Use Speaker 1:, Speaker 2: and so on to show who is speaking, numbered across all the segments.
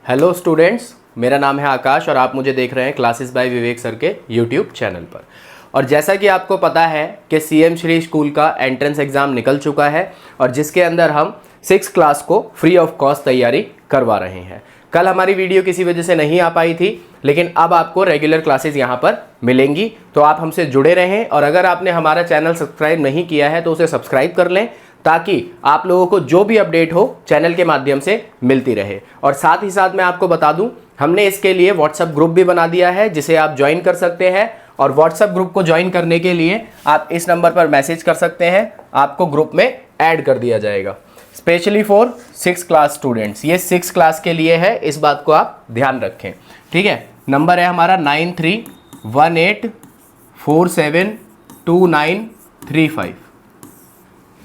Speaker 1: Hello students, मेरा नाम है आकाश और आप मुझे देख रहे हैं क्लासेस बाय विवेक सर के यूट्यूब चैनल पर। और जैसा कि आपको पता है कि सीएम श्री स्कूल का एंट्रेंस एग्ज़ाम निकल चुका है और जिसके अंदर हम 6 क्लास को फ्री ऑफ कॉस्ट तैयारी करवा रहे हैं। कल हमारी वीडियो किसी वजह से नहीं आ पाई थी, लेकिन अब आपको रेगुलर क्लासेस यहाँ पर मिलेंगी, तो आप हमसे जुड़े रहें। और अगर आपने हमारा चैनल सब्सक्राइब नहीं किया है तो उसे सब्सक्राइब कर लें, ताकि आप लोगों को जो भी अपडेट हो चैनल के माध्यम से मिलती रहे। और साथ ही साथ मैं आपको बता दूं, हमने इसके लिए व्हाट्सएप ग्रुप भी बना दिया है जिसे आप ज्वाइन कर सकते हैं। और व्हाट्सएप ग्रुप को ज्वाइन करने के लिए आप इस नंबर पर मैसेज कर सकते हैं, आपको ग्रुप में ऐड कर दिया जाएगा। स्पेशली फॉर 6 क्लास स्टूडेंट्स, ये 6 क्लास के लिए है, इस बात को आप ध्यान रखें। ठीक है, नंबर है हमारा 9318472935।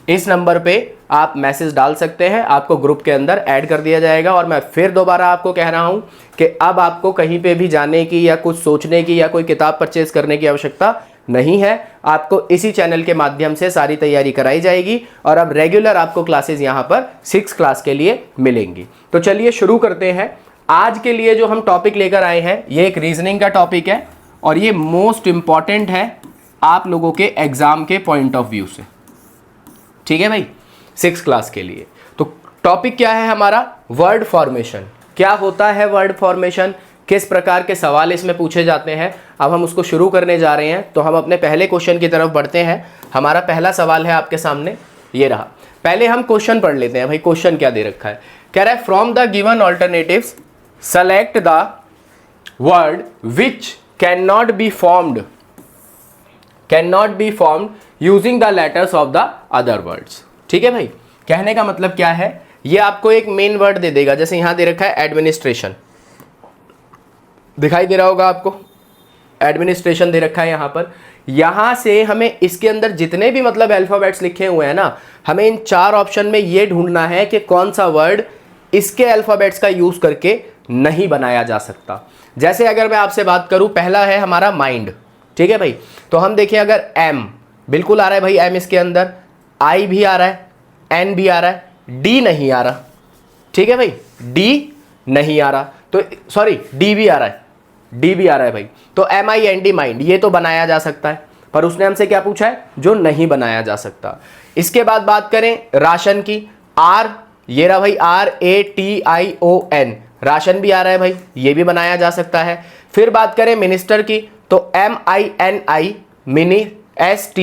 Speaker 1: इस नंबर पे आप मैसेज डाल सकते हैं, आपको ग्रुप के अंदर ऐड कर दिया जाएगा। और मैं फिर दोबारा आपको कह रहा हूं कि अब आपको कहीं पे भी जाने की या कुछ सोचने की या कोई किताब परचेज करने की आवश्यकता नहीं है। आपको इसी चैनल के माध्यम से सारी तैयारी कराई जाएगी और अब रेगुलर आपको क्लासेस यहां पर 6 क्लास के लिए मिलेंगी। तो चलिए शुरू करते हैं। आज के लिए जो हम टॉपिक लेकर आए हैं, ये एक रीजनिंग का टॉपिक है और ये मोस्ट इंपॉर्टेंट है आप लोगों के एग्जाम के पॉइंट ऑफ व्यू से। ठीक है भाई, 6 क्लास के लिए। तो टॉपिक क्या है हमारा? Word formation. क्या होता है वर्ड फॉर्मेशन, किस प्रकार के सवाल इसमें पूछे जाते हैं, अब हम उसको शुरू करने जा रहे हैं। तो हम अपने पहले क्वेश्चन की तरफ बढ़ते हैं। हमारा पहला सवाल है आपके सामने, ये रहा। पहले हम क्वेश्चन पढ़ लेते हैं। भाई क्वेश्चन क्या दे रखा है? कह रहा है from the given alternatives select the word which can not be formed using the letters of the other words. ठीक है भाई, कहने का मतलब क्या है? ये आपको एक मेन वर्ड दे देगा, जैसे यहां दे रखा है एडमिनिस्ट्रेशन, दिखाई दे रहा होगा आपको, एडमिनिस्ट्रेशन दे रखा है यहां पर। यहां से हमें इसके अंदर जितने भी मतलब अल्फाबेट्स लिखे हुए हैं ना, हमें इन 4 ऑप्शन में ये ढूंढना है कि कौन सा वर्ड इसके अल्फाबेट्स का यूज करके नहीं बनाया जा सकता। जैसे अगर मैं आपसे बात करूं, पहला है हमारा माइंड। ठीक है भाई, तो हम देखें, अगर एम बिल्कुल आ रहा है भाई, एम इसके अंदर, आई भी आ रहा है, एन भी आ रहा है, डी नहीं आ रहा। ठीक है भाई, डी नहीं आ रहा, तो सॉरी डी भी आ रहा है, डी भी आ रहा है भाई। तो M I N D mind, ये तो बनाया जा सकता है, पर उसने हमसे क्या पूछा है? जो नहीं बनाया जा सकता। इसके बाद बात करें राशन की, आर, ये रहा भाई RATION, राशन भी आ रहा है भाई, ये भी बनाया जा सकता है। फिर बात करें मिनिस्टर की, तो MINI, मिनी, ST,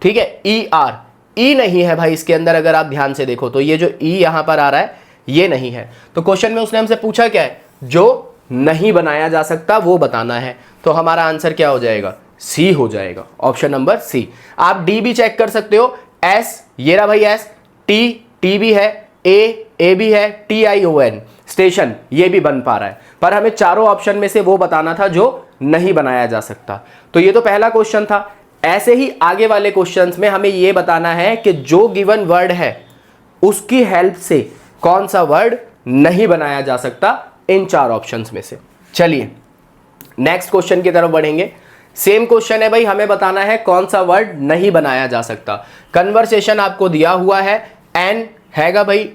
Speaker 1: ठीक है, ER, ई नहीं है भाई इसके अंदर। अगर आप ध्यान से देखो तो ये जो ई यहां पर आ रहा है ये नहीं है। तो क्वेश्चन में उसने हमसे पूछा क्या है? जो नहीं बनाया जा सकता वो बताना है। तो हमारा आंसर क्या हो जाएगा? सी हो जाएगा, ऑप्शन नंबर सी। आप डी भी चेक कर सकते हो, एस, ये रहा भाई एस, टी भी है, ए भी है, TION, स्टेशन, ये भी बन पा रहा है। पर हमें चारों ऑप्शन में से वो बताना था जो नहीं बनाया जा सकता। तो ये तो पहला क्वेश्चन था। ऐसे ही आगे वाले क्वेश्चंस में हमें यह बताना है कि जो गिवन वर्ड है उसकी हेल्प से कौन सा वर्ड नहीं बनाया जा सकता इन 4 ऑप्शंस में से। चलिए नेक्स्ट क्वेश्चन की तरफ बढ़ेंगे। सेम क्वेश्चन है भाई, हमें बताना है कौन सा वर्ड नहीं बनाया जा सकता। कन्वर्सेशन आपको दिया हुआ है, एन हैगा भाई,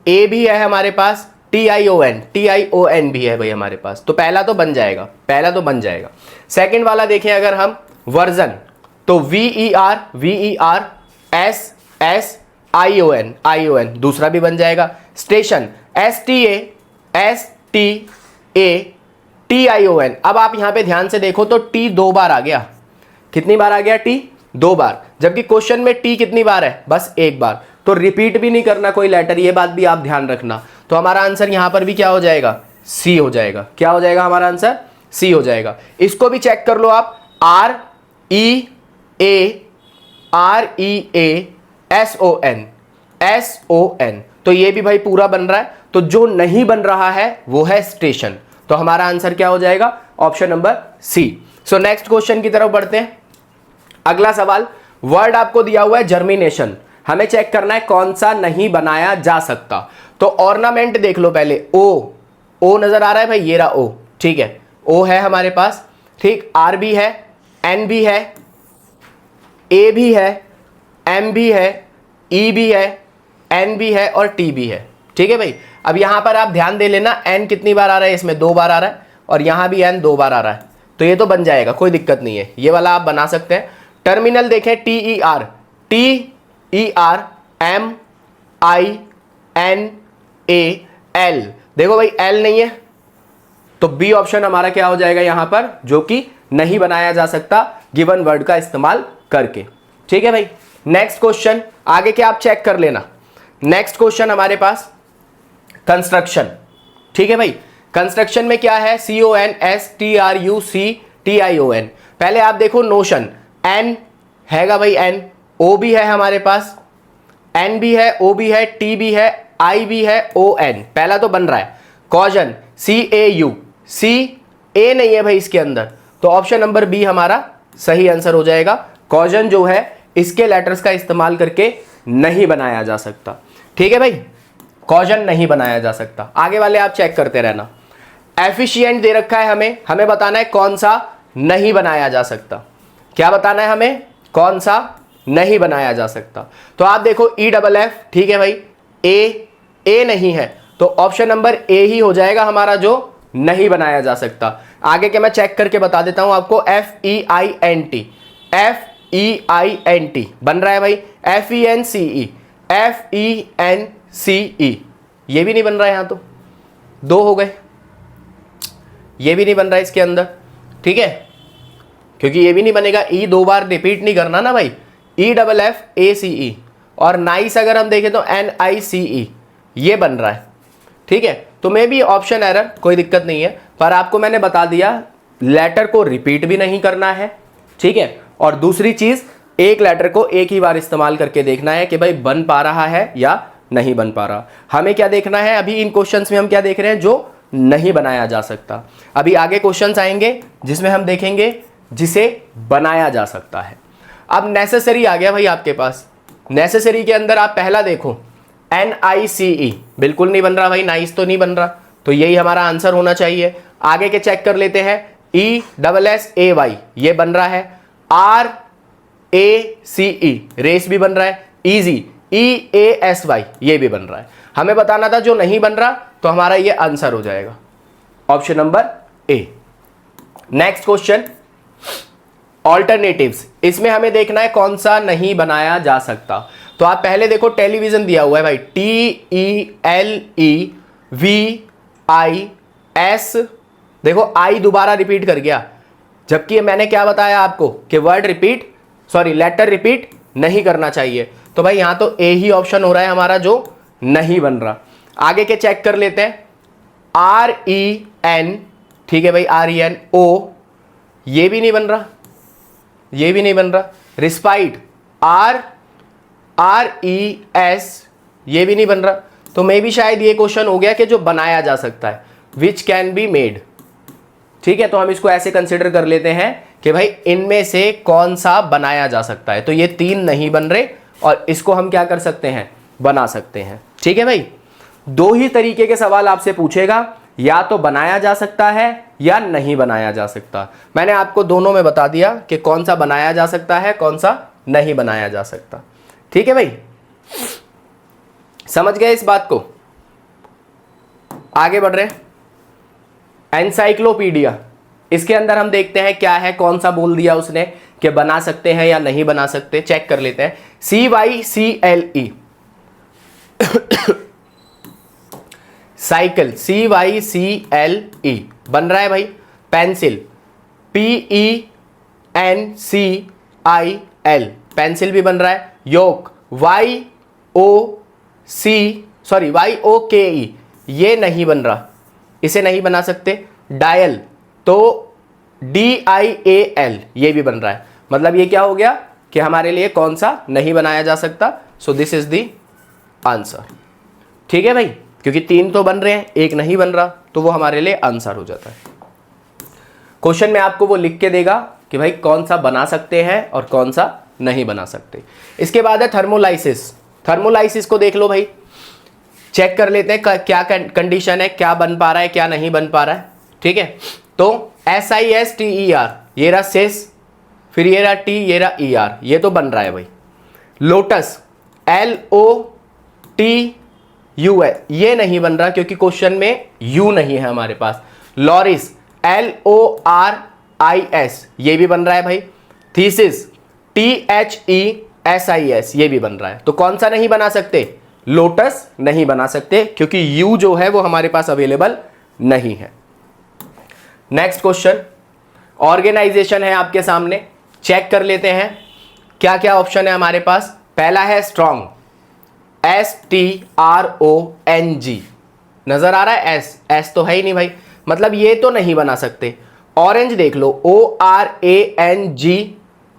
Speaker 1: ए भी है हमारे पास, TION भी है भाई हमारे पास। तो पहला तो बन जाएगा, सेकंड वाला देखें अगर हम, वर्जन, तो VER, SSION, दूसरा भी बन जाएगा। Station, STATION। अब आप यहां पे ध्यान से देखो तो टी 2 बार आ गया। कितनी बार आ गया? टी 2 बार, जबकि क्वेश्चन में टी कितनी बार है? बस 1 बार। तो रिपीट भी नहीं करना कोई लेटर, ये बात भी आप ध्यान रखना। तो हमारा आंसर यहां पर भी क्या हो जाएगा? सी हो जाएगा। क्या हो जाएगा हमारा आंसर? सी हो जाएगा। इसको भी चेक कर लो आप, REASON, तो ये भी भाई पूरा बन रहा है। तो जो नहीं बन रहा है वो है स्टेशन। तो हमारा आंसर क्या हो जाएगा? Option number C. So next question की तरफ बढ़ते हैं। अगला सवाल, वर्ड आपको दिया हुआ है जर्मिनेशन, हमें चेक करना है कौन सा नहीं बनाया जा सकता। तो ऑर्नामेंट देख लो पहले, ओ नजर आ रहा है भाई, ये रहा ओ। ठीक है, ओ है हमारे पास, ठीक, आर भी है, एन भी है, ए भी है, एम भी है, ई भी है, एन भी है और टी भी है। ठीक है भाई, अब यहां पर आप ध्यान दे लेना, एन कितनी बार आ रहा है, इसमें 2 बार आ रहा है और यहां भी एन 2 बार आ रहा है, तो ये तो बन जाएगा, कोई दिक्कत नहीं है, ये वाला आप बना सकते हैं। टर्मिनल देखें, TER, TERMINAL, देखो भाई L नहीं है, तो बी ऑप्शन हमारा क्या हो जाएगा यहां पर, जो कि नहीं बनाया जा सकता गिवन वर्ड का इस्तेमाल करके। ठीक है भाई, नेक्स्ट क्वेश्चन, आगे क्या आप चेक कर लेना। नेक्स्ट क्वेश्चन हमारे पास कंस्ट्रक्शन। ठीक है भाई, कंस्ट्रक्शन में क्या है, CONSTRUCTION। पहले आप देखो नोशन, एन हैगा भाई, एन, ओ भी है हमारे पास, एन भी है, ओ भी है, टी भी है, आई भी है, ON, पहला तो बन रहा है। कॉजन, CAU, CA नहीं है भाई इसके अंदर, तो ऑप्शन नंबर बी हमारा सही आंसर हो जाएगा। कॉजन जो है इसके लेटर्स का इस्तेमाल करके नहीं बनाया जा सकता। ठीक है भाई, कॉजन नहीं बनाया जा सकता। आगे वाले आप चेक करते रहना। एफिशिएंट दे रखा है हमें बताना है कौन सा नहीं बनाया जा सकता। क्या बताना है हमें, कौन सा नहीं बनाया जा सकता। तो आप देखो EFF, ठीक है भाई, ए नहीं है, तो ऑप्शन नंबर ए ही हो जाएगा हमारा जो नहीं बनाया जा सकता। आगे के मैं चेक करके बता देता हूं आपको, FEINT, FEINT बन रहा है भाई, FENCE, FENCE, ये भी नहीं बन रहा है, यहां तो 2 हो गए, ये भी नहीं बन रहा है इसके अंदर। ठीक है, क्योंकि ये भी नहीं बनेगा, ई 2 बार रिपीट नहीं करना ना भाई, EFFACE, और नाइस अगर हम देखें तो NICE, ये बन रहा है। ठीक है, तो मे भी ऑप्शन एरर, कोई दिक्कत नहीं है, पर आपको मैंने बता दिया लेटर को रिपीट भी नहीं करना है। ठीक है, और दूसरी चीज, एक लेटर को एक ही बार इस्तेमाल करके देखना है कि भाई बन पा रहा है या नहीं बन पा रहा। हमें क्या देखना है अभी इन क्वेश्चंस में, हम क्या देख रहे हैं, जो नहीं बनाया जा सकता। अभी आगे क्वेश्चंस आएंगे जिसमें हम देखेंगे जिसे बनाया जा सकता है। अब नेसेसरी आ गया भाई आपके पास। नेसेसरी के अंदर आप पहला देखो, NICE, बिल्कुल नहीं बन रहा भाई, नाइस तो नहीं बन रहा, तो यही हमारा आंसर होना चाहिए। आगे के चेक कर लेते हैं, ESSAY, ये बन रहा है। RACE, रेस भी बन रहा है। इजी, EASY, ये भी बन रहा है। हमें बताना था जो नहीं बन रहा, तो हमारा ये आंसर हो जाएगा option number A. Next question, alternatives, इसमें हमें देखना है कौन सा नहीं बनाया जा सकता। तो आप पहले देखो, टेलीविजन दिया हुआ है भाई, TELEVIS, देखो आई दोबारा रिपीट कर गया, जबकि मैंने क्या बताया आपको कि word repeat, sorry letter repeat नहीं करना चाहिए। तो भाई यहां तो ए ही ऑप्शन हो रहा है हमारा जो नहीं बन रहा। आगे के चेक कर लेते हैं, REN, ठीक है भाई, RENO, ये भी नहीं बन रहा, ये भी नहीं बन रहा। रिस्पाइट, RES, ये भी नहीं बन रहा। तो मे भी शायद ये क्वेश्चन हो गया कि जो बनाया जा सकता है, विच कैन बी मेड। ठीक है, तो हम इसको ऐसे कंसिडर कर लेते हैं कि भाई इनमें से कौन सा बनाया जा सकता है। तो ये 3 नहीं बन रहे और इसको हम क्या कर सकते हैं, बना सकते हैं। ठीक है भाई, 2 ही तरीके के सवाल आपसे पूछेगा, या तो बनाया जा सकता है या नहीं बनाया जा सकता। मैंने आपको दोनों में बता दिया कि कौन सा बनाया जा सकता है, कौन सा नहीं बनाया जा सकता। ठीक है भाई, समझ गए इस बात को। आगे बढ़ रहे हैं, एनसाइक्लोपीडिया, इसके अंदर हम देखते हैं क्या है, कौन सा बोल दिया उसने कि बना सकते हैं या नहीं बना सकते। चेक कर लेते हैं, CYCLE, साइकिल, CYCLE बन रहा है भाई। पेंसिल, PENCIL, पेंसिल भी बन रहा है। योक, YOKE, ये नहीं बन रहा, इसे नहीं बना सकते। डायल, तो DIAL, ये भी बन रहा है। मतलब ये क्या हो गया कि हमारे लिए कौन सा नहीं बनाया जा सकता। So this is the answer. ठीक है भाई, क्योंकि 3 तो बन रहे हैं, 1 नहीं बन रहा, तो वो हमारे लिए आंसर हो जाता है। क्वेश्चन में आपको वो लिख के देगा कि भाई कौन सा बना सकते हैं और कौन सा नहीं बना सकते। इसके बाद है थर्मोलाइसिस। थर्मोलाइसिस को देख लो भाई, चेक कर लेते हैं क्या कंडीशन है, क्या बन पा रहा है, क्या नहीं बन पा रहा है। ठीक है, तो SISTER, ये रहा सिस, फिर ये रहा T, ये रहा ER, ये तो बन रहा है भाई। लोटस, LOTUS, यू है, ये नहीं बन रहा क्योंकि क्वेश्चन में यू नहीं है हमारे पास। लॉरिस LORIS ये भी बन रहा है भाई। थीसिस THESIS ये भी बन रहा है। तो कौन सा नहीं बना सकते? लोटस नहीं बना सकते क्योंकि यू जो है वो हमारे पास अवेलेबल नहीं है। नेक्स्ट क्वेश्चन, ऑर्गेनाइजेशन है आपके सामने, चेक कर लेते हैं क्या क्या ऑप्शन है हमारे पास। पहला है स्ट्रॉन्ग, STRONG, नजर आ रहा है एस तो है ही नहीं भाई, मतलब ये तो नहीं बना सकते। ऑरेंज देख लो, ORANG,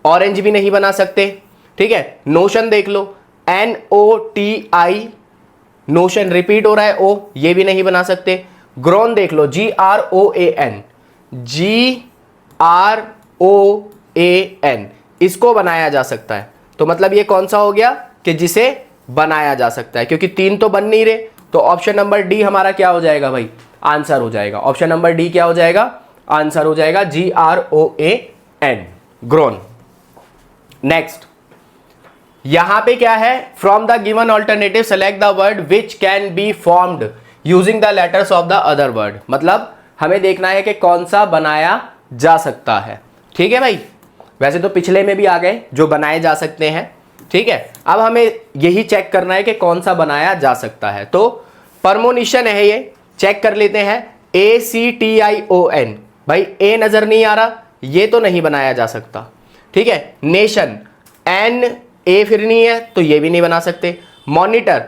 Speaker 1: ऑरेंज भी नहीं बना सकते, ठीक है। नोशन देख लो, NOTI, नोशन रिपीट हो रहा है ओ, ये भी नहीं बना सकते। ग्रोन देख लो, GROAN, GROAN, इसको बनाया जा सकता है। तो मतलब ये कौन सा हो गया कि जिसे बनाया जा सकता है, क्योंकि तीन तो बन नहीं रहे। तो ऑप्शन नंबर डी हमारा क्या हो जाएगा भाई? आंसर हो जाएगा। ऑप्शन नंबर डी क्या हो जाएगा? आंसर हो जाएगा GROAN, ग्रोन। नेक्स्ट, यहां पे क्या है? From the given alternative select the word which can be formed using the letters of the other word. मतलब हमें देखना है कि कौन सा बनाया जा सकता है, ठीक है भाई। वैसे तो पिछले में भी आ गए जो बनाए जा सकते हैं, ठीक है। अब हमें यही चेक करना है कि कौन सा बनाया जा सकता है। तो परमोनिशन है, ये चेक कर लेते हैं। ACTION, भाई ए नजर नहीं आ रहा, ये तो नहीं बनाया जा सकता, ठीक है। नेशन, NA फिर नहीं है तो ये भी नहीं बना सकते। मॉनिटर,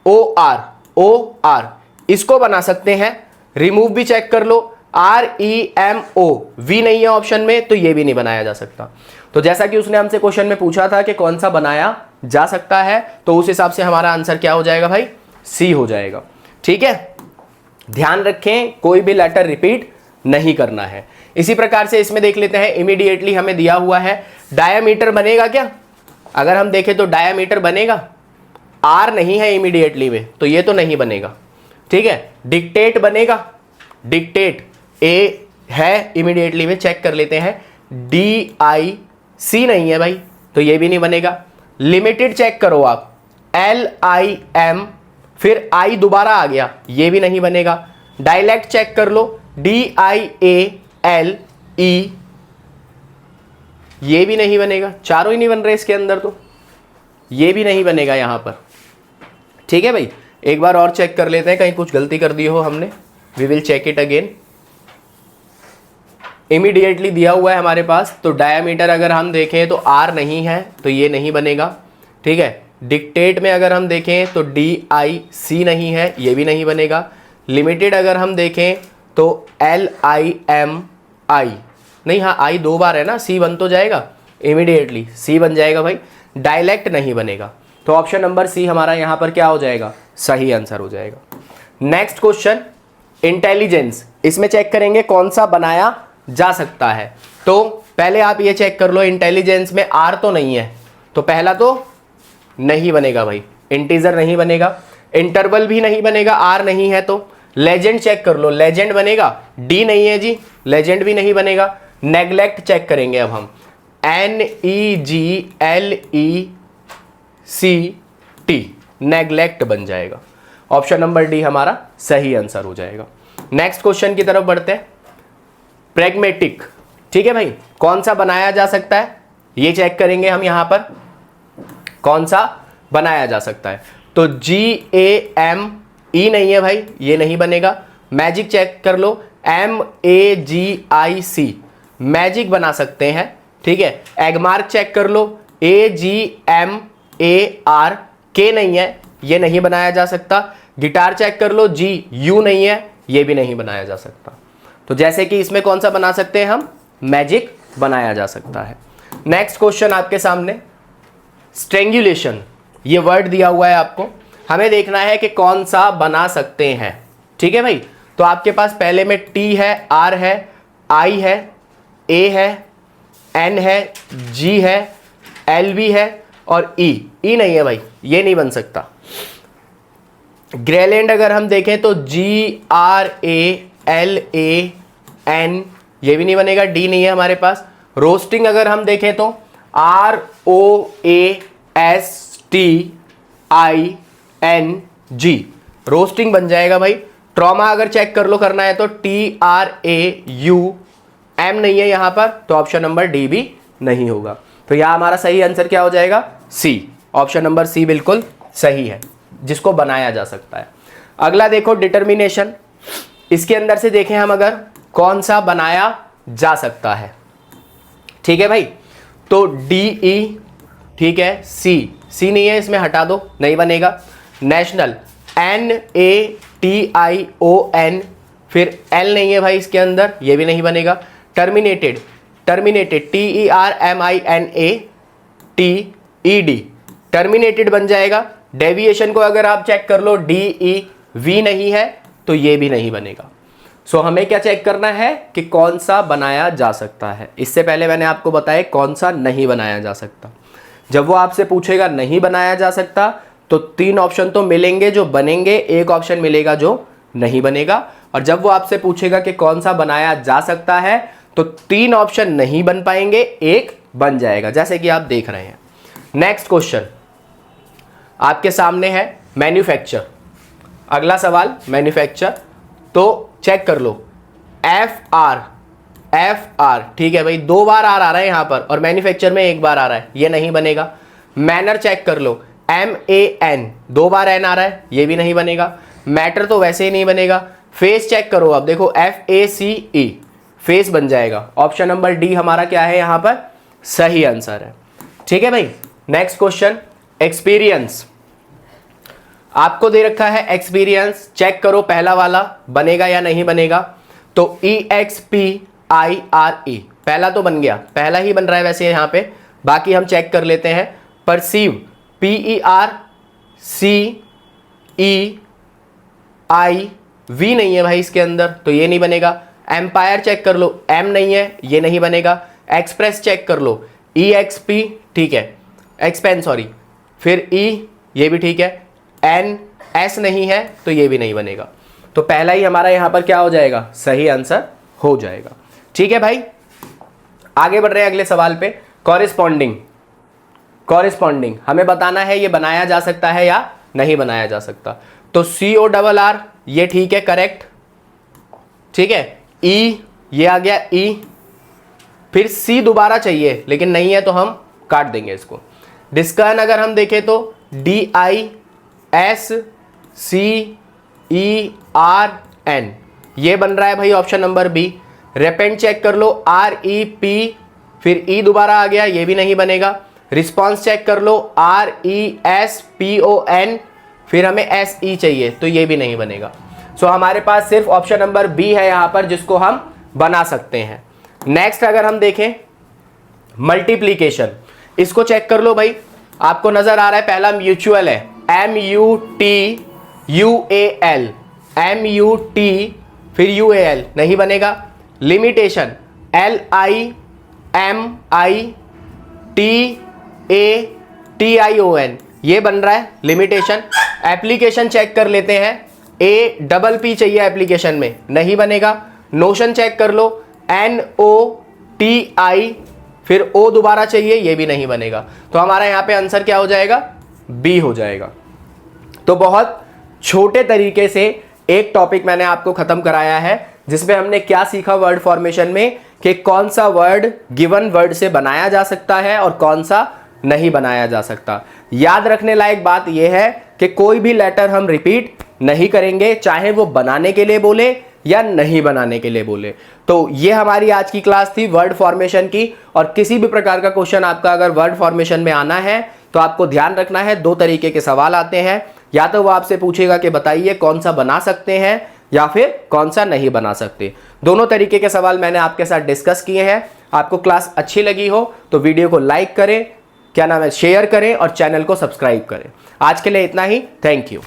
Speaker 1: MONITOR, इसको बना सकते हैं। रिमूव भी चेक कर लो, REMO, V नहीं है ऑप्शन में तो ये भी नहीं बनाया जा सकता। तो जैसा कि उसने हमसे क्वेश्चन में पूछा था कि कौन सा बनाया जा सकता है, तो उस हिसाब से हमारा आंसर क्या हो जाएगा भाई? सी हो जाएगा, ठीक है। ध्यान रखें कोई भी लेटर रिपीट नहीं करना है। इसी प्रकार से इसमें देख लेते हैं, इमीडिएटली हमें दिया हुआ है डायामीटर बनेगा क्या? अगर हम देखें तो डायामीटर बनेगा, R नहीं है इमीडिएटली में तो ये तो नहीं बनेगा, ठीक है। डिक्टेट बनेगा, डिक्टेट A है इमीडिएटली में, चेक कर लेते हैं। DIC नहीं है भाई तो ये भी नहीं बनेगा। लिमिटेड चेक करो आप, LIM, फिर I दोबारा आ गया, ये भी नहीं बनेगा। डायलेक्ट चेक कर लो, DIALE, ये भी नहीं बनेगा। चारों ही नहीं बन रहे इसके अंदर, तो ये भी नहीं बनेगा यहां पर, ठीक है भाई। एक बार और चेक कर लेते हैं, कहीं कुछ गलती कर दी हो हमने। We will check it again. Immediately दिया हुआ है हमारे पास, तो डायामीटर अगर हम देखें तो R नहीं है तो ये नहीं बनेगा, ठीक है। डिक्टेट में अगर हम देखें तो DIC नहीं है, ये भी नहीं बनेगा। लिमिटेड अगर हम देखें तो LIMI नहीं, हाँ I दो बार है ना, C बन तो जाएगा इमीडिएटली, C बन जाएगा भाई। डायलेक्ट नहीं बनेगा, तो ऑप्शन नंबर सी हमारा यहाँ पर क्या हो जाएगा? सही आंसर हो जाएगा। नेक्स्ट क्वेश्चन, इंटेलिजेंस, इसमें चेक करेंगे कौन सा बनाया जा सकता है। तो पहले आप ये चेक कर लो, इंटेलिजेंस में R तो नहीं है तो पहला तो नहीं बनेगा भाई, इंटीजर नहीं बनेगा। इंटरवल भी नहीं बनेगा, R नहीं है तो। लेजेंड चेक कर लो, लेजेंड बनेगा, D नहीं है जी, लेजेंड भी नहीं बनेगा। नेग्लेक्ट चेक करेंगे अब हम, NEGLECT, नेग्लेक्ट बन जाएगा। ऑप्शन नंबर डी हमारा सही आंसर हो जाएगा। नेक्स्ट क्वेश्चन की तरफ बढ़ते हैं। प्रेगमेटिक, ठीक है भाई, कौन सा बनाया जा सकता है ये चेक करेंगे हम यहां पर, कौन सा बनाया जा सकता है। तो GAME नहीं है भाई, ये नहीं बनेगा। मैजिक चेक कर लो, MAGIC, मैजिक बना सकते हैं, ठीक है। एगमार्क चेक कर लो, AGMARK नहीं है, ये नहीं बनाया जा सकता। गिटार चेक कर लो, GU नहीं है, ये भी नहीं बनाया जा सकता। तो जैसे कि इसमें कौन सा बना सकते हैं हम? मैजिक बनाया जा सकता है। नेक्स्ट क्वेश्चन आपके सामने, स्ट्रेंगुलेशन, ये वर्ड दिया हुआ है आपको, हमें देखना है कि कौन सा बना सकते हैं, ठीक है भाई। तो आपके पास पहले में T है, R है, I है, A है, N है, G है, LV है और E नहीं है भाई, ये नहीं बन सकता। ग्रेलैंड अगर हम देखें तो GRALAN, ये भी नहीं बनेगा, D नहीं है हमारे पास। रोस्टिंग अगर हम देखें तो ROAST, रोस्टिंग बन जाएगा भाई। ट्रॉमा अगर चेक कर लो करना है तो TRAUM नहीं है यहां पर, तो ऑप्शन नंबर डी भी नहीं होगा। तो यहां हमारा सही आंसर क्या हो जाएगा? सी। ऑप्शन नंबर सी बिल्कुल सही है, जिसको बनाया जा सकता है। अगला देखो डिटर्मिनेशन, इसके अंदर से देखें हम अगर कौन सा बनाया जा सकता है। ठीक है भाई, तो DE ठीक है, सी नहीं है इसमें, हटा दो, नहीं बनेगा। नेशनल NATION, फिर L नहीं है भाई इसके अंदर, ये भी नहीं बनेगा। टर्मिनेटेड TERMINATED, टर्मिनेटेड बन जाएगा। डेविएशन को अगर आप चेक कर लो DEV नहीं है, तो ये भी नहीं बनेगा। सो हमें क्या चेक करना है कि कौन सा बनाया जा सकता है। इससे पहले मैंने आपको बताया कौन सा नहीं बनाया जा सकता। जब वो आपसे पूछेगा नहीं बनाया जा सकता, तो 3 ऑप्शन तो मिलेंगे जो बनेंगे, एक ऑप्शन मिलेगा जो नहीं बनेगा। और जब वो आपसे पूछेगा कि कौन सा बनाया जा सकता है, तो 3 ऑप्शन नहीं बन पाएंगे, एक बन जाएगा, जैसे कि आप देख रहे हैं। नेक्स्ट क्वेश्चन आपके सामने है मैन्युफैक्चर। अगला सवाल मैन्युफैक्चर, तो चेक कर लो FR ठीक है भाई, 2 बार आर आ रहा है यहां पर, और मैन्युफैक्चर में 1 बार आ रहा है, ये नहीं बनेगा। मैनर चेक कर लो MAN, 2 बार N आ रहा है, ये भी नहीं बनेगा। मैटर तो वैसे ही नहीं बनेगा। फेस चेक करो, अब देखो FACE, फेस बन जाएगा। ऑप्शन नंबर डी हमारा क्या है यहां पर? सही आंसर है। ठीक है भाई। नेक्स्ट क्वेश्चन एक्सपीरियंस, आपको दे रखा है एक्सपीरियंस, चेक करो पहला वाला बनेगा या नहीं बनेगा। तो EXPIRE, पहला तो बन गया, पहला ही बन रहा है वैसे यहां पे, बाकी हम चेक कर लेते हैं। परसीव PERCEIV नहीं है भाई इसके अंदर, तो ये नहीं बनेगा। एम्पायर चेक कर लो, M नहीं है, ये नहीं बनेगा। एक्सप्रेस चेक कर लो EXP ठीक है, एक्सपेन सॉरी, फिर E, ये भी ठीक है। NS नहीं है, तो ये भी नहीं बनेगा। तो पहला ही हमारा यहां पर क्या हो जाएगा? सही आंसर हो जाएगा। ठीक है भाई, आगे बढ़ रहे हैं अगले सवाल पे। कॉरेस्पॉन्डिंग हमें बताना है ये बनाया जा सकता है या नहीं बनाया जा सकता। तो CORR, ये ठीक है, करेक्ट। ठीक है, E, ये आ गया E, फिर C दोबारा चाहिए लेकिन नहीं है, तो हम काट देंगे इसको। डिस्कन अगर हम देखें तो DISCERN, ये बन रहा है भाई ऑप्शन नंबर बी। रेपेंट चेक कर लो REP, फिर E दोबारा आ गया, ये भी नहीं बनेगा। रिस्पॉन्स चेक कर लो RESPON, फिर हमें SE चाहिए, तो ये भी नहीं बनेगा। सो हमारे पास सिर्फ ऑप्शन नंबर बी है यहां पर, जिसको हम बना सकते हैं। नेक्स्ट अगर हम देखें मल्टीप्लीकेशन, इसको चेक कर लो भाई, आपको नजर आ रहा है पहला म्यूचुअल है MUTUAL, फिर UAL, नहीं बनेगा। लिमिटेशन LIMITATION, ये बन रहा है लिमिटेशन। एप्लीकेशन चेक कर लेते हैं, APP चाहिए एप्लीकेशन में, नहीं बनेगा। नोशन चेक कर लो NOTI, फिर O दोबारा चाहिए, ये भी नहीं बनेगा। तो हमारा यहां पे आंसर क्या हो जाएगा? बी हो जाएगा। तो बहुत छोटे तरीके से एक टॉपिक मैंने आपको खत्म कराया है, जिसमें हमने क्या सीखा वर्ड फॉर्मेशन में, कि कौन सा वर्ड गिवन वर्ड से बनाया जा सकता है और कौन सा नहीं बनाया जा सकता। याद रखने लायक बात यह है कि कोई भी लेटर हम रिपीट नहीं करेंगे, चाहे वो बनाने के लिए बोले या नहीं बनाने के लिए बोले। तो ये हमारी आज की क्लास थी वर्ड फॉर्मेशन की। और किसी भी प्रकार का क्वेश्चन आपका अगर वर्ड फॉर्मेशन में आना है, तो आपको ध्यान रखना है 2 तरीके के सवाल आते हैं। या तो वो आपसे पूछेगा कि बताइए कौन सा बना सकते हैं, या फिर कौन सा नहीं बना सकते। दोनों तरीके के सवाल मैंने आपके साथ डिस्कस किए हैं। आपको क्लास अच्छी लगी हो तो वीडियो को लाइक करें, क्या नाम है, शेयर करें और चैनल को सब्सक्राइब करें। आज के लिए इतना ही, थैंक यू।